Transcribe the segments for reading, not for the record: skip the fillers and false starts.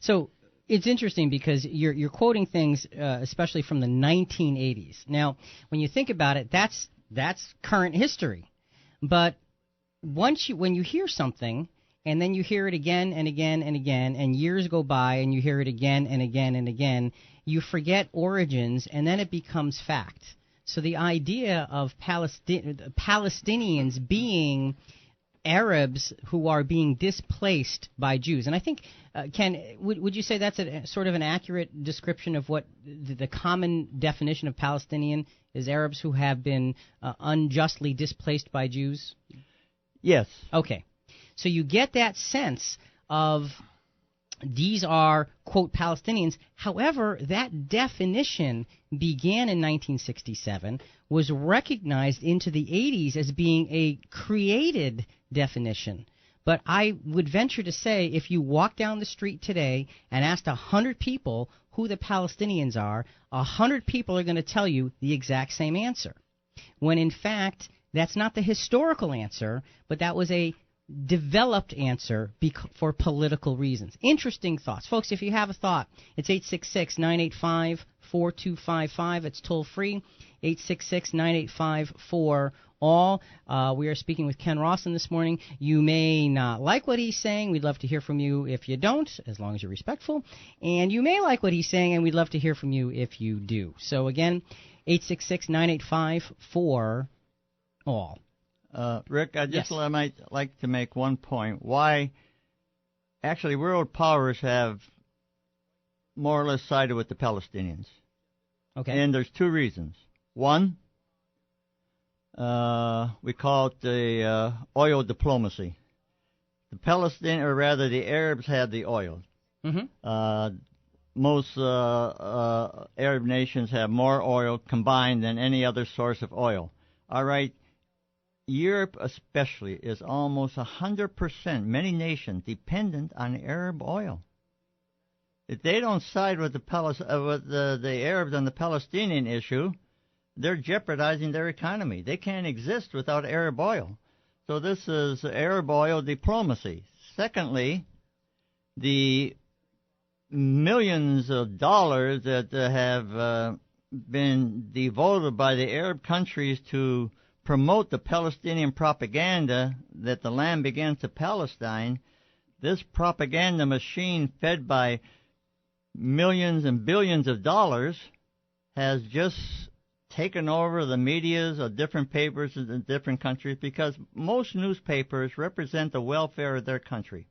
So it's interesting because you're quoting things, especially from the 1980s. Now, when you think about it, that's current history. But when you hear something, and then you hear it again and again and again, and years go by, and you hear it again and again and again, you forget origins, and then it becomes fact. So the idea of Palestinians being Arabs who are being displaced by Jews, and I think, Ken, would you say that's sort of an accurate description of what the common definition of Palestinian is? Arabs who have been unjustly displaced by Jews? Yes. Okay. So you get that sense of these are, quote, Palestinians. However, that definition began in 1967, was recognized into the 80s as being a created definition. But I would venture to say if you walk down the street today and asked 100 people who the Palestinians are, 100 people are going to tell you the exact same answer. When in fact, that's not the historical answer, but that was a developed answer for political reasons. Interesting thoughts. Folks, if you have a thought, it's 866-985-4255. It's toll free, 866-985-4ALL. We are speaking with Ken Rawson this morning. You may not like what he's saying. We'd love to hear from you if you don't, as long as you're respectful. And you may like what he's saying, and we'd love to hear from you if you do. So again, 866-985-4ALL. Rick, I just might like to make one point. Why actually world powers have more or less sided with the Palestinians. Okay. And there's two reasons. One, we call it the oil diplomacy. The Arabs had the oil. Mm-hmm. Most Arab nations have more oil combined than any other source of oil. All right. Europe especially is almost 100%, many nations, dependent on Arab oil. If they don't side with the Arabs on the Palestinian issue, they're jeopardizing their economy. They can't exist without Arab oil. So this is Arab oil diplomacy. Secondly, the millions of dollars that have been devoted by the Arab countries to promote the Palestinian propaganda that the land belongs to Palestine, this propaganda machine fed by millions and billions of dollars has just taken over the medias of different papers in different countries, because most newspapers represent the welfare of their country.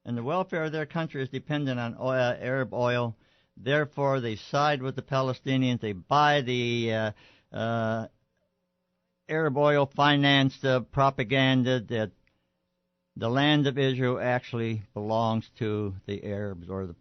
And the welfare of their country is dependent on Arab oil. Therefore, they side with the Palestinians. They buy the Arab oil financed propaganda that the land of Israel actually belongs to the Arabs or the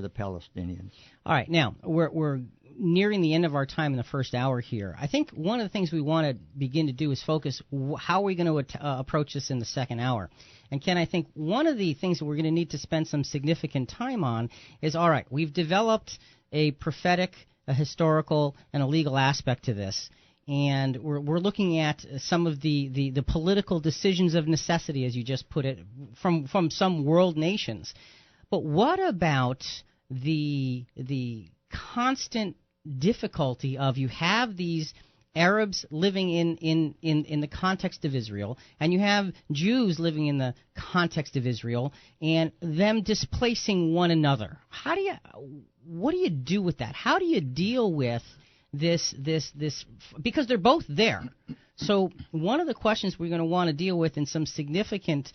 Palestinians. All right, now we're nearing the end of our time in the first hour here. I think one of the things we want to begin to do is focus how are we going to approach this in the second hour. And Ken, I think one of the things that we're going to need to spend some significant time on is, all right, we've developed a prophetic, a historical, and a legal aspect to this. And we're looking at some of the political decisions of necessity, as you just put it, from some world nations. But what about the constant difficulty of you have these Arabs living in the context of Israel, and you have Jews living in the context of Israel, and them displacing one another? What do you do with that? How do you deal with this because they're both there? So one of the questions we're going to want to deal with in some significant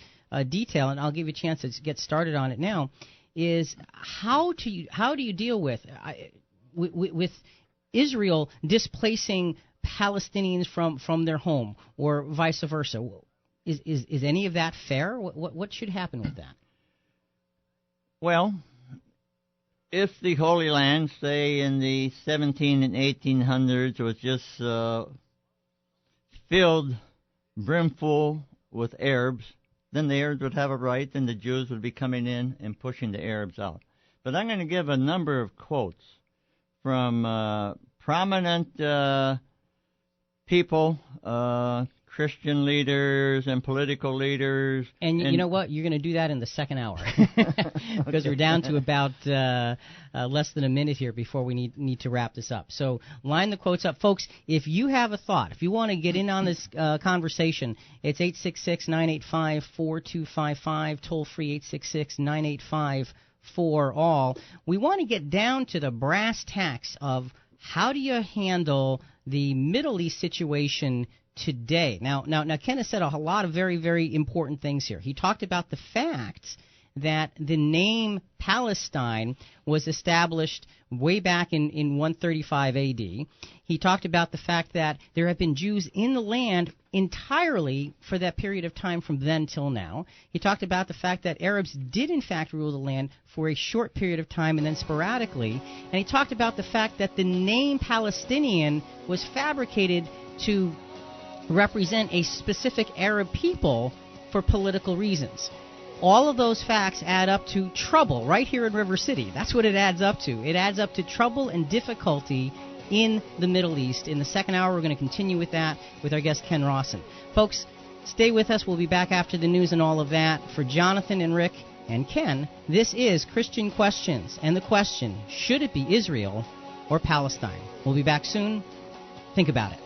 detail, and I'll give you a chance to get started on it now, is how do you deal with Israel displacing Palestinians from their home, or vice versa? Is any of that fair? What should happen with that? Well, if the Holy Land, say in the 17 and 1800s, was just filled brimful with Arabs, then the Arabs would have a right, and the Jews would be coming in and pushing the Arabs out. But I'm going to give a number of quotes from prominent people, Christian leaders and political leaders. And you know what? You're going to do that in the second hour because we're down to about less than a minute here before we need to wrap this up. So line the quotes up. Folks, if you have a thought, if you want to get in on this conversation, it's 866-985-4255, toll free 866-985-4ALL. We want to get down to the brass tacks of how do you handle the Middle East situation today. Now, Ken has said a lot of very, very important things here. He talked about the fact that the name Palestine was established way back in 135 A.D. He talked about the fact that there have been Jews in the land entirely for that period of time from then till now. He talked about the fact that Arabs did in fact rule the land for a short period of time and then sporadically. And he talked about the fact that the name Palestinian was fabricated to represent a specific Arab people for political reasons. All of those facts add up to trouble right here in River City. That's what it adds up to. It adds up to trouble and difficulty in the Middle East. In the second hour, we're going to continue with that with our guest Ken Rawson. Folks, stay with us. We'll be back after the news and all of that. For Jonathan and Rick and Ken, this is Christian Questions. And the question, should it be Israel or Palestine? We'll be back soon. Think about it.